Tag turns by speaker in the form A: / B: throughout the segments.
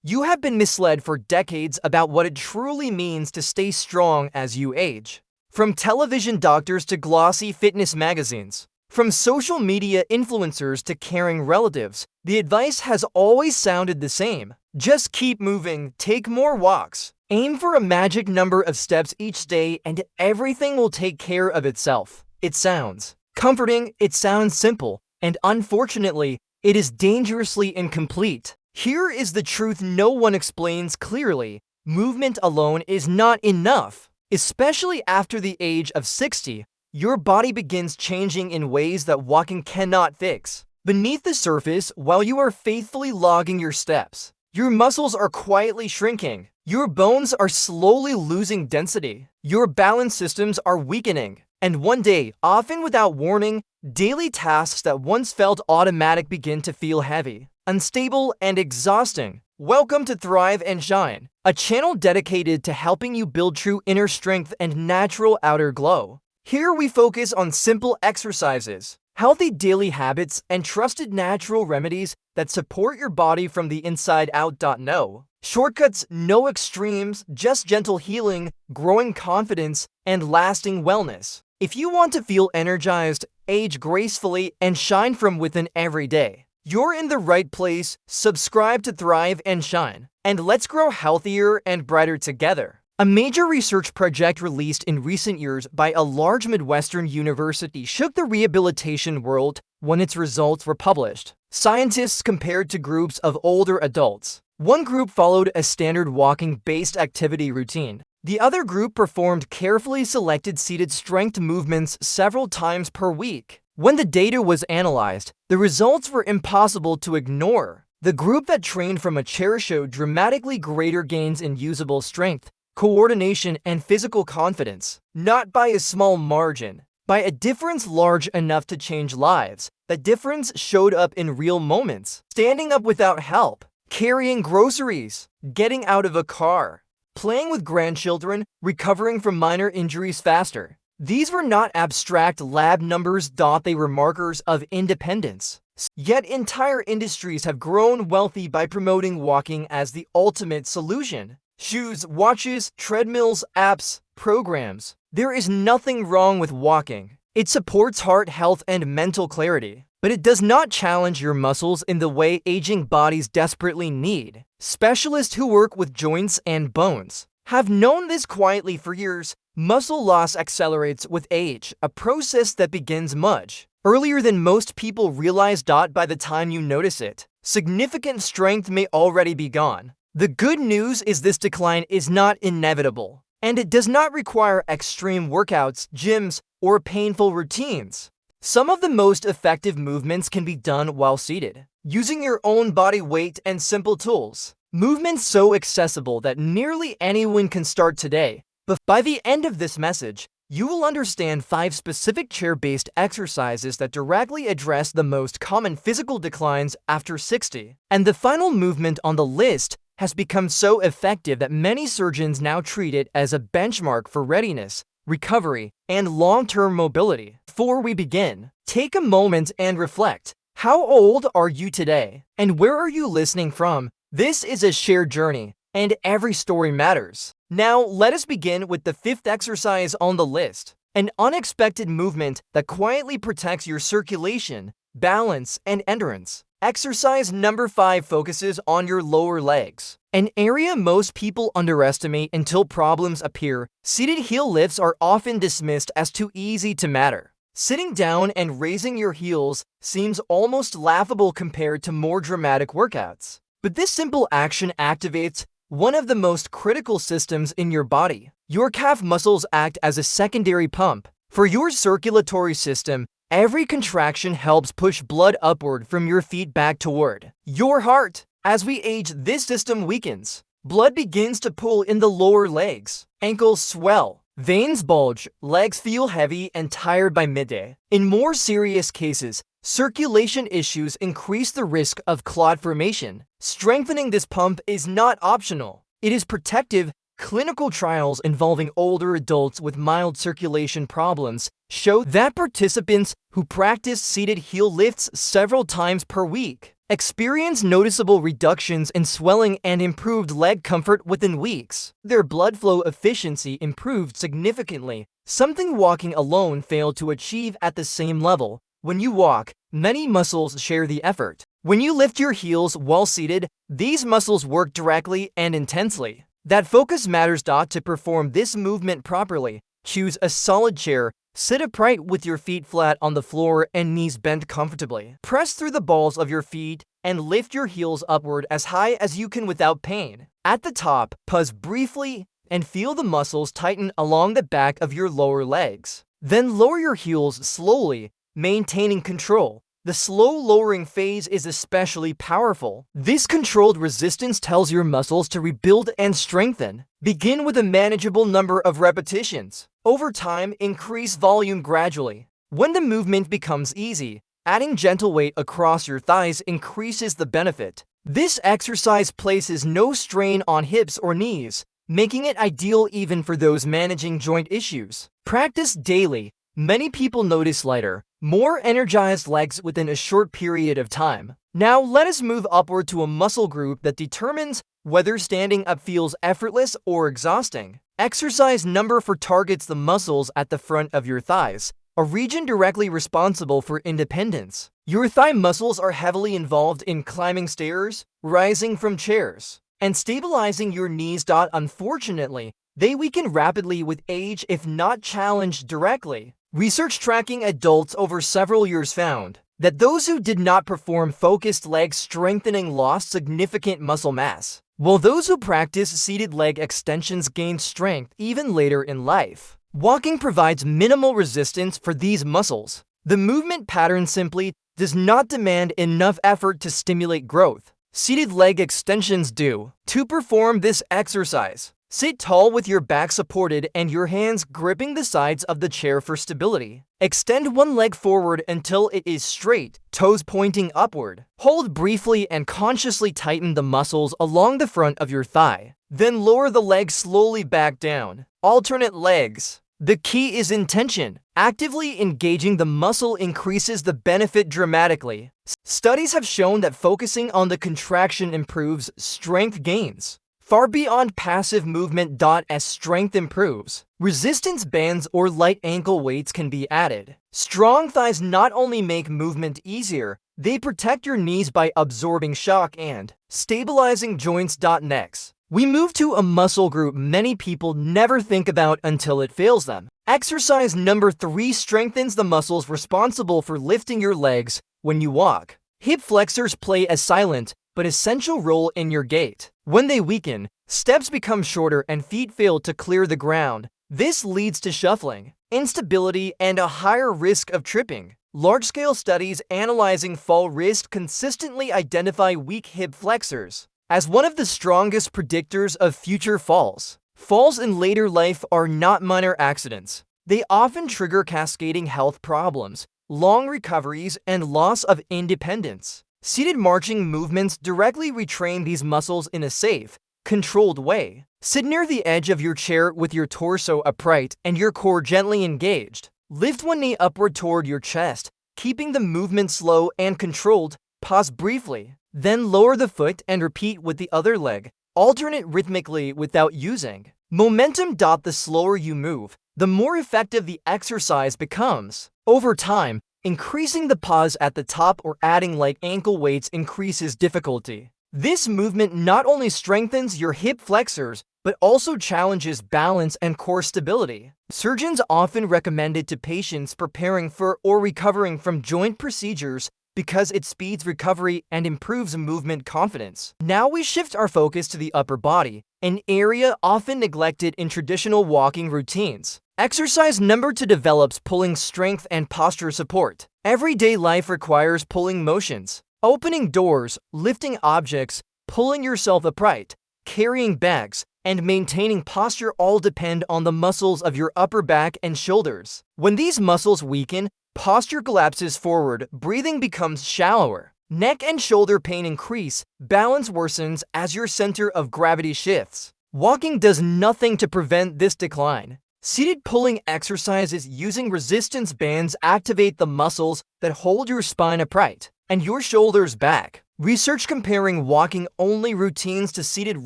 A: You have been misled for decades about what it truly means to stay strong as you age. From television doctors to glossy fitness magazines, from social media influencers to caring relatives, the advice has always sounded the same. Just keep moving, take more walks, aim for a magic number of steps each day, and everything will take care of itself. It sounds comforting, it sounds simple, and unfortunately, it is dangerously incomplete. Here is the truth no one explains clearly. Movement alone is not enough. Especially after the age of 60, your body begins changing in ways that walking cannot fix. Beneath the surface, while you are faithfully logging your steps, your muscles are quietly shrinking. Your bones are slowly losing density. Your balance systems are weakening. And one day, often without warning, daily tasks that once felt automatic begin to feel heavy, unstable, and exhausting. Welcome to Thrive and Shine, a channel dedicated to helping you build true inner strength and natural outer glow. Here we focus on simple exercises, healthy daily habits, and trusted natural remedies that support your body from the inside out. No shortcuts, no extremes, just gentle healing, growing confidence, and lasting wellness. If you want to feel energized, age gracefully, and shine from within every day, you're in the right place. Subscribe to Thrive and Shine, and let's grow healthier and brighter together. A major research project released in recent years by a large Midwestern university shook the rehabilitation world when its results were published. Scientists compared two groups of older adults. One group followed a standard walking-based activity routine. The other group performed carefully selected seated strength movements several times per week. When the data was analyzed, the results were impossible to ignore. The group that trained from a chair showed dramatically greater gains in usable strength, coordination, and physical confidence, not by a small margin, by a difference large enough to change lives. The difference showed up in real moments: standing up without help, carrying groceries, getting out of a car, playing with grandchildren, recovering from minor injuries faster. These were not abstract lab numbers. They were markers of independence. Yet entire industries have grown wealthy by promoting walking as the ultimate solution. Shoes, watches, treadmills, apps, programs. There is nothing wrong with walking. It supports heart health and mental clarity, but it does not challenge your muscles in the way aging bodies desperately need. Specialists who work with joints and bones have known this quietly for years. Muscle loss accelerates with age, a process that begins much earlier than most people realize. By the time you notice it, significant strength may already be gone. The good news is this decline is not inevitable, and it does not require extreme workouts, gyms, or painful routines. Some of the most effective movements can be done while seated, using your own body weight and simple tools. Movements so accessible that nearly anyone can start today. But by the end of this message, you will understand 5 specific chair-based exercises that directly address the most common physical declines after 60. And the final movement on the list has become so effective that many surgeons now treat it as a benchmark for readiness, recovery, and long-term mobility. Before we begin, take a moment and reflect. How old are you today? And where are you listening from? This is a shared journey, and every story matters. Now, let us begin with the 5th exercise on the list, an unexpected movement that quietly protects your circulation, balance, and endurance. Exercise number 5 focuses on your lower legs, an area most people underestimate until problems appear. Seated heel lifts are often dismissed as too easy to matter. Sitting down and raising your heels seems almost laughable compared to more dramatic workouts. But this simple action activates one of the most critical systems in your body. Your calf muscles act as a secondary pump for your circulatory system. Every contraction helps push blood upward from your feet back toward your heart. As we age, this system weakens. Blood begins to pool in the lower legs. Ankles swell. Veins bulge. Legs feel heavy and tired by midday. In more serious cases, circulation issues increase the risk of clot formation. Strengthening this pump is not optional. It is protective. Clinical trials involving older adults with mild circulation problems show that participants who practice seated heel lifts several times per week experience noticeable reductions in swelling and improved leg comfort within weeks. Their blood flow efficiency improved significantly, something walking alone failed to achieve at the same level. When you walk, many muscles share the effort. When you lift your heels while seated, these muscles work directly and intensely. That focus matters. To perform this movement properly, choose a solid chair. Sit upright with your feet flat on the floor and knees bent comfortably. Press through the balls of your feet and lift your heels upward as high as you can without pain. At the top, pause briefly and feel the muscles tighten along the back of your lower legs. Then lower your heels slowly, maintaining control. The slow lowering phase is especially powerful. This controlled resistance tells your muscles to rebuild and strengthen. Begin with a manageable number of repetitions. Over time, increase volume gradually. When the movement becomes easy, adding gentle weight across your thighs increases the benefit. This exercise places no strain on hips or knees, making it ideal even for those managing joint issues. Practice daily. Many people notice lighter, more energized legs within a short period of time. Now let us move upward to a muscle group that determines whether standing up feels effortless or exhausting. Exercise number 4 targets the muscles at the front of your thighs, a region directly responsible for independence. Your thigh muscles are heavily involved in climbing stairs, rising from chairs, and stabilizing your knees. Unfortunately, they weaken rapidly with age if not challenged directly. Research tracking adults over several years found that those who did not perform focused leg strengthening lost significant muscle mass, while those who practiced seated leg extensions gained strength even later in life. Walking provides minimal resistance for these muscles. The movement pattern simply does not demand enough effort to stimulate growth. Seated leg extensions do. To perform this exercise, sit tall with your back supported and your hands gripping the sides of the chair for stability. Extend one leg forward until it is straight, toes pointing upward. Hold briefly and consciously tighten the muscles along the front of your thigh. Then lower the leg slowly back down. Alternate legs. The key is intention. Actively engaging the muscle increases the benefit dramatically. Studies have shown that focusing on the contraction improves strength gains far beyond passive movement. As strength improves, resistance bands or light ankle weights can be added. Strong thighs not only make movement easier, they protect your knees by absorbing shock and stabilizing joints. Next, we move to a muscle group many people never think about until it fails them. Exercise number 3 strengthens the muscles responsible for lifting your legs when you walk. Hip flexors play a silent but essential role in your gait. When they weaken, steps become shorter and feet fail to clear the ground. This leads to shuffling, instability, and a higher risk of tripping. Large-scale studies analyzing fall risk consistently identify weak hip flexors as one of the strongest predictors of future falls. Falls in later life are not minor accidents. They often trigger cascading health problems, long recoveries, and loss of independence. Seated marching movements directly retrain these muscles in a safe, controlled way. Sit near the edge of your chair with your torso upright and your core gently engaged. Lift one knee upward toward your chest, keeping the movement slow and controlled. Pause briefly, then lower the foot and repeat with the other leg. Alternate rhythmically without using momentum. The slower you move, the more effective the exercise becomes. Over time, increasing the pause at the top or adding light ankle weights increases difficulty. This movement not only strengthens your hip flexors, but also challenges balance and core stability. Surgeons often recommend it to patients preparing for or recovering from joint procedures because it speeds recovery and improves movement confidence. Now we shift our focus to the upper body, an area often neglected in traditional walking routines. Exercise number 2 develops pulling strength and posture support. Everyday life requires pulling motions. Opening doors, lifting objects, pulling yourself upright, carrying bags, and maintaining posture all depend on the muscles of your upper back and shoulders. When these muscles weaken, posture collapses forward, breathing becomes shallower. Neck and shoulder pain increase, balance worsens as your center of gravity shifts. Walking does nothing to prevent this decline. Seated pulling exercises using resistance bands activate the muscles that hold your spine upright and your shoulders back. Research comparing walking-only routines to seated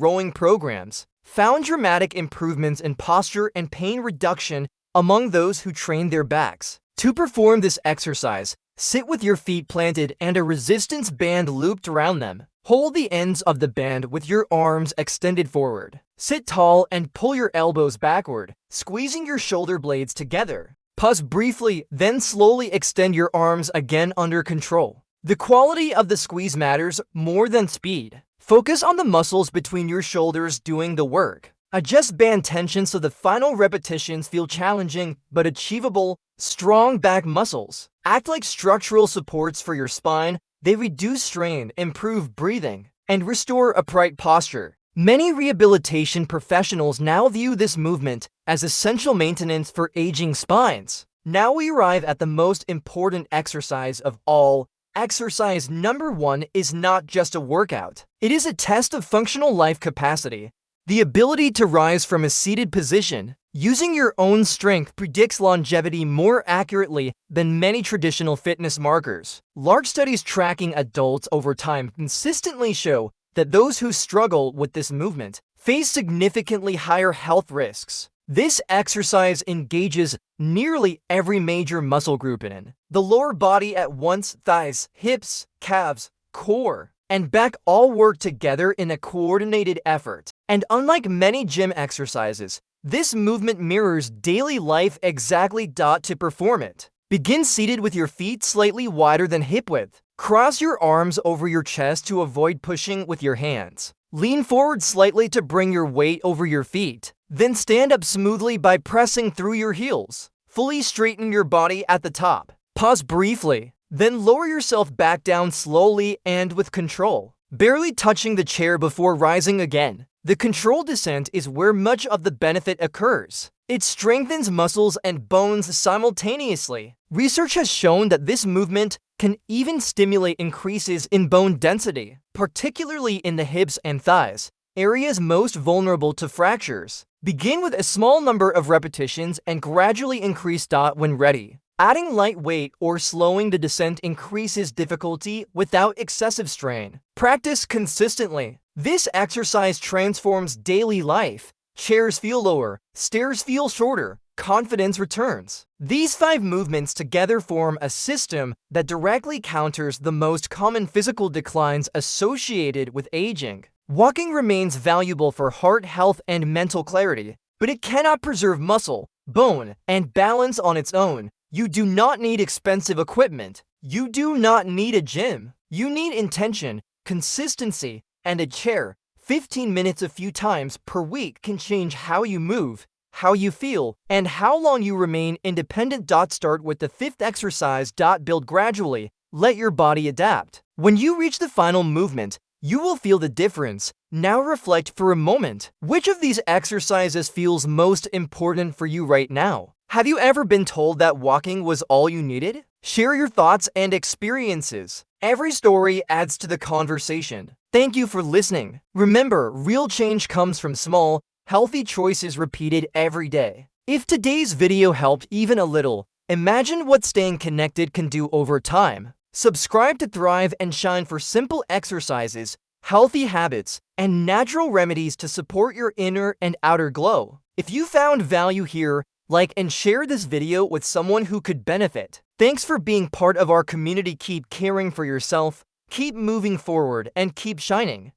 A: rowing programs found dramatic improvements in posture and pain reduction among those who trained their backs. To perform this exercise, sit with your feet planted and a resistance band looped around them. Hold the ends of the band with your arms extended forward. Sit tall and pull your elbows backward, squeezing your shoulder blades together. Pause briefly, then slowly extend your arms again under control. The quality of the squeeze matters more than speed. Focus on the muscles between your shoulders doing the work. Adjust band tension so the final repetitions feel challenging but achievable. Strong back muscles act like structural supports for your spine. They reduce strain, improve breathing, and restore upright posture. Many rehabilitation professionals now view this movement as essential maintenance for aging spines. Now we arrive at the most important exercise of all. Exercise number 1 is not just a workout. It is a test of functional life capacity. The ability to rise from a seated position using your own strength predicts longevity more accurately than many traditional fitness markers. Large studies tracking adults over time consistently show that those who struggle with this movement face significantly higher health risks. This exercise engages nearly every major muscle group in the lower body at once. Thighs, hips, calves, core, and back all work together in a coordinated effort. And unlike many gym exercises, this movement mirrors daily life exactly. To perform it, begin seated with your feet slightly wider than hip width. Cross your arms over your chest to avoid pushing with your hands. Lean forward slightly to bring your weight over your feet. Then stand up smoothly by pressing through your heels. Fully straighten your body at the top. Pause briefly, then lower yourself back down slowly and with control, barely touching the chair before rising again. The controlled descent is where much of the benefit occurs. It strengthens muscles and bones simultaneously. Research has shown that this movement can even stimulate increases in bone density, particularly in the hips and thighs, areas most vulnerable to fractures. Begin with a small number of repetitions and gradually increase. When ready, adding light weight or slowing the descent increases difficulty without excessive strain. Practice consistently. This exercise transforms daily life. Chairs feel lower, stairs feel shorter, confidence returns. These 5 movements together form a system that directly counters the most common physical declines associated with aging. Walking remains valuable for heart health and mental clarity, but it cannot preserve muscle, bone, and balance on its own. You do not need expensive equipment. You do not need a gym. You need intention, consistency, and a chair. 15 minutes a few times per week can change how you move, how you feel, and how long you remain independent. Start with the 5th exercise. Build gradually. Let your body adapt. When you reach the final movement, you will feel the difference. Now reflect for a moment. Which of these exercises feels most important for you right now? Have you ever been told that walking was all you needed? Share your thoughts and experiences. Every story adds to the conversation. Thank you for listening. Remember, real change comes from small, healthy choices repeated every day. If today's video helped even a little, imagine what staying connected can do over time. Subscribe to Thrive and Shine for simple exercises, healthy habits, and natural remedies to support your inner and outer glow. If you found value here, like and share this video with someone who could benefit. Thanks for being part of our community. Keep caring for yourself, keep moving forward, and keep shining.